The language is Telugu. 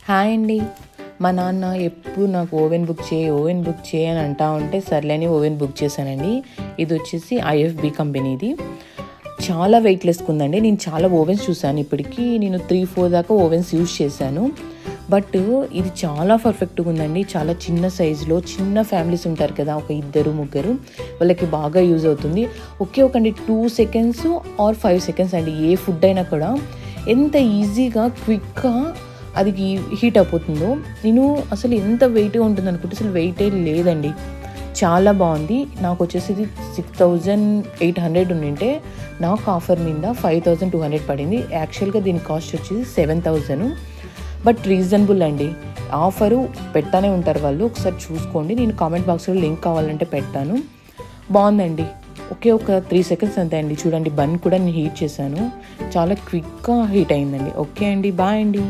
హాయ్ అండి. మా నాన్న ఎప్పుడు నాకు ఓవెన్ బుక్ చేయి అని అంటా ఉంటే సర్లేని ఓవెన్ బుక్ చేశానండి. ఇది వచ్చేసి ఐఎఫ్బి కంపెనీది. చాలా వెయిట్‌లెస్‌గా ఉందండి. నేను చాలా ఓవెన్స్ చూసాను. ఇప్పటికి నేను 3-4 దాకా ఓవెన్స్ యూజ్ చేశాను. బట్ ఇది చాలా పర్ఫెక్ట్‌గా ఉందండి. చాలా చిన్న సైజులో చిన్న ఫ్యామిలీస్ ఉంటారు కదా, ఒక 2-3 వాళ్ళకి బాగా యూజ్ అవుతుంది. ఒకే ఒకండి 2 సెకండ్స్ ఆర్ 5 సెకండ్స్ అండి. ఏ ఫుడ్ అయినా కూడా ఎంత ఈజీగా క్విక్‌గా అది హీట్ అయిపోతుందో. నేను అసలు ఎంత వెయిట్గా ఉంటుంది అనుకుంటే అసలు వెయిటే లేదండి. చాలా బాగుంది. నాకు వచ్చేసి ఇది 6,800 ఉండింటే నాకు ఆఫర్ మీద 5,200 పడింది. యాక్చువల్గా దీని కాస్ట్ వచ్చేసి 7,000. బట్ రీజనబుల్ అండి. ఆఫరు పెడతానే ఉంటారు వాళ్ళు, ఒకసారి చూసుకోండి. నేను కామెంట్ బాక్స్లో లింక్ కావాలంటే పెడతాను. బాగుందండి. ఒకే ఒక 3 సెకండ్స్ అంతే అండి. చూడండి, బన్ కూడా నేను హీట్ చేశాను. చాలా క్విక్గా హీట్ అయిందండి. ఓకే అండి, బాయ్ అండి.